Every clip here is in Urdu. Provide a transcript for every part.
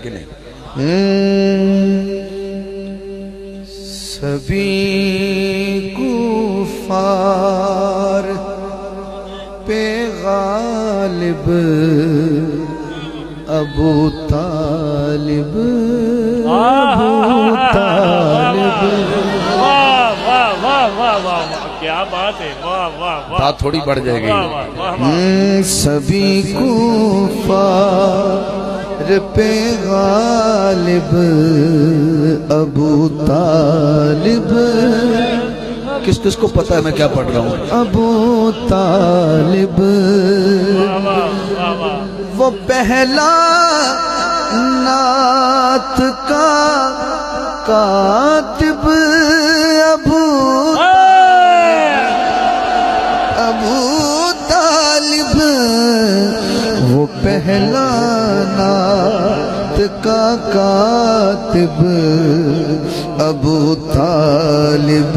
کہ نہیں؟ سبھی کفار پہ غالب ابو طالب کیا بات ہے، واہ واہ واہ، بات تھوڑی بڑھ جائے گی۔ سبھی کفار پہ غالب ابو طالب۔ کس کس کو پتہ ہے میں کیا پڑھ رہا ہوں؟ ابو طالب وہ پہلا نعت کا کاتب ابو طالب وہ پہلا نعت کا کاتب ابو طالب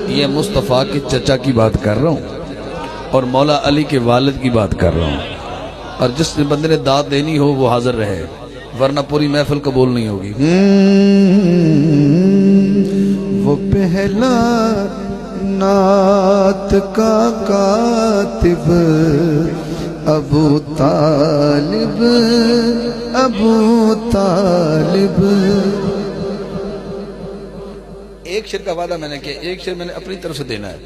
یہ مصطفیٰ کے چچا کی بات کر رہا ہوں اور مولا علی کے والد کی بات کر رہا ہوں، اور جس بندے نے داد دینی ہو وہ حاضر رہے، ورنہ پوری محفل قبول نہیں ہوگی۔ وہ پہلا نعت کا کاتب ابو طالب ایک شعر کا وعدہ میں نے کیا، ایک شعر میں نے اپنی طرف سے دینا ہے،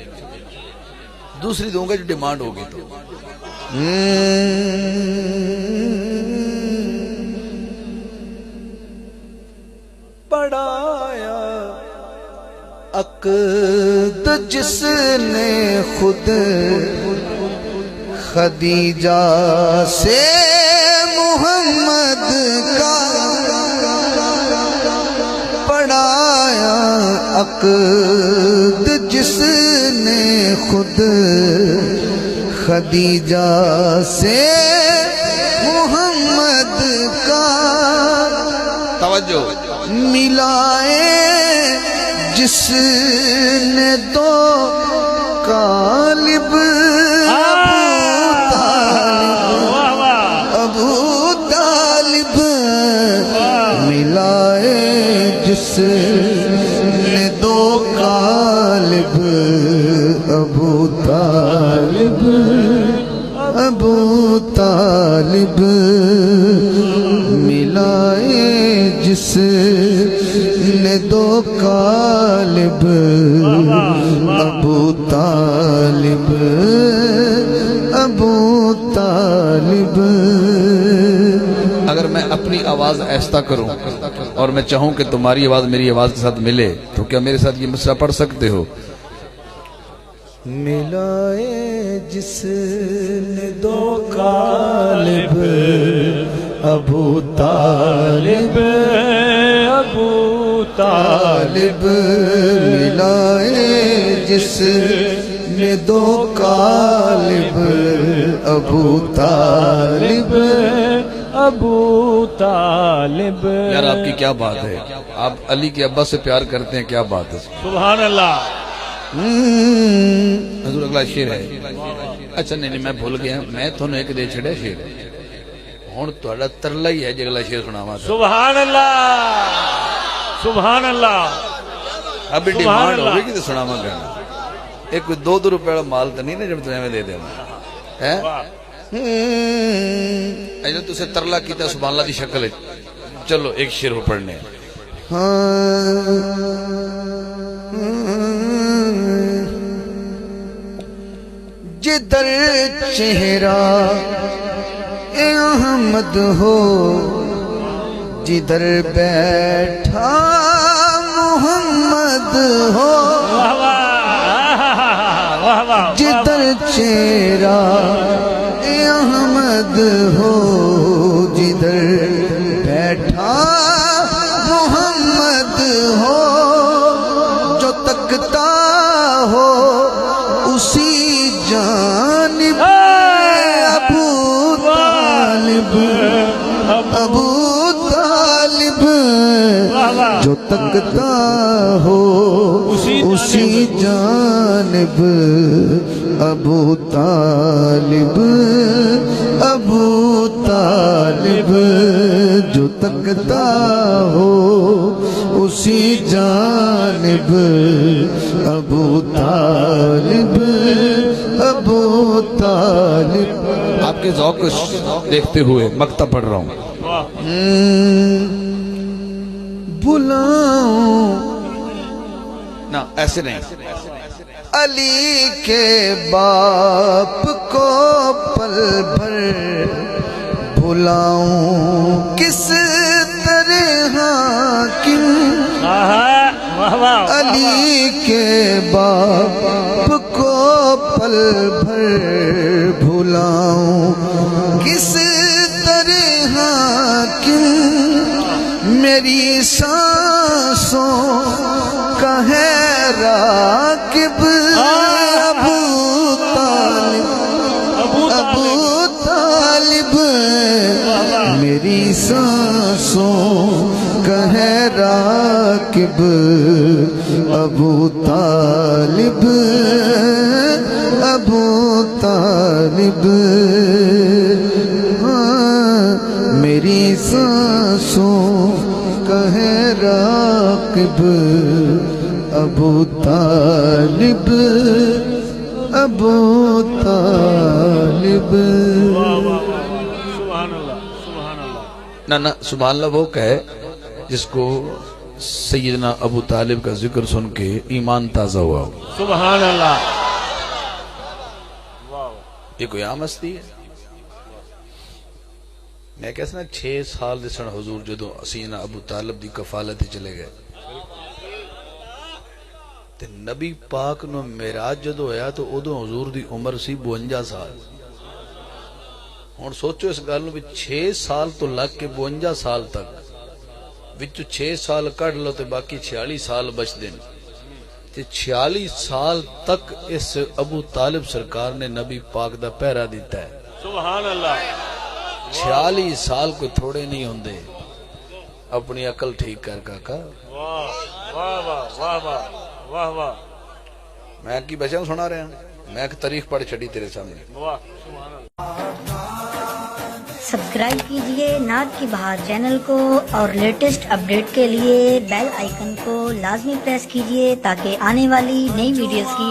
دوسری دوں گا جو ڈیمانڈ ہوگی تو۔ پڑھایا عقد جس نے خود خدیجہ سے محمد کا، پڑھایا عقد جس نے خود خدیجہ سے محمد کا، توجہ، ملائے جس نے دو قالب ابو طالب ملائے جس نے دو قالب ابو طالب ملائے جس نے دو قالب ابو طالب اگر میں اپنی آواز ایسا کروں اور میں چاہوں کہ تمہاری آواز میری آواز کے ساتھ ملے تو کیا میرے ساتھ یہ مصرع پڑھ سکتے ہو؟ ملائے جس نے دو قالب ابو طالب ملائے جس نے دو قالب ابو طالب۔ یار آپ کی کیا بات ہے، آپ علی کے ابا سے پیار کرتے ہیں، کیا بات ہے، سبحان اللہ۔ حضور اگلا شعر ہے، اچھا نہیں میں بھول گیا، میں تھوڑا ایک دے چھڑے شعر ہون توڑا ترلا ہی ہے جو اگلا شعر سناوا تھا۔ سبحان اللہ سبحان اللہ۔ ابھی ڈیمانڈ ہوگی کہ سناوا کرنا، ایک کوئی 2 روپے مال تو نہیں نا جب تمہیں دے دینا ہے، ایسا تو اسے ترلا کیتا سبحان اللہ دی شکل ہے۔ چلو ایک شعر ہو پڑھنے، جدھر چہرہ احمد ہو جدھر بیٹھا محمد ہو، جدھر چہرہ احمد ہو جدھر بیٹھا محمد ہو، جو تکتا ہو اسی جانب ابو طالب جو تکتا ہو اسی جانب ابو طالب ابو طالب جو تکتا ہو اسی جانب ابو طالب ابو طالب. آپ کے ذوق کو دیکھتے ہوئے مکتب پڑھ رہا ہوں. بلاؤں نہ ایسے نہیں. علی کے باپ کو پل بھر بلاؤں کس طرح کیوں علی کے باپ کو پل بھر بھلاؤں کس طرح کیوں میری سانسوں کا ہے راکب ابو طالب ابو طالب میری سانسوں کا ہے راکب ابو طالب ابو طالب میری سانسوں کا ہے راکب ابو طالب ابو طالب. سبحان اللہ سبحان اللہ. نہ سبحان اللہ وہ کہے جس کو سیدنا ابو طالب کا ذکر سن کے ایمان تازہ ہوا ہو. سبحان اللہ. یہ کوئی عام ہستی ہے؟ میں کہتا نا 6 سال دسن حضور جدو سیدنا ابو طالب دی کفالت چلے گئے تے نبی پاک نو معراج جدو ہویا تو ادو حضور دی عمر سی 52 سال. ہن سوچو اس گل نو بھی 6 سال تو لگ کے 52 سال تک وچوں 6 سال کڈ لو تے باقی 46 سال بچ دین تے 46 سال تک اس ابو طالب سرکار نے نبی پاک دا پہرا دیتا ہے. سبحان اللہ. 46 سال کوئی تھوڑے نہیں ہوندے. اپنی عقل ٹھیک کر کاکا. واہ واہ واہ واہ واہ واہ واہ. میں کی بچہ سنا رہا ہوں. میں ایک تاریخ پڑھ چھڑی تیرے سامنے. واہ سبحان اللہ. سبسکرائب کیجئے نعت کی بہار چینل کو اور لیٹسٹ اپڈیٹ کے لیے بیل آئیکن کو لازمی پریس کیجئے تاکہ آنے والی نئی ویڈیوز کی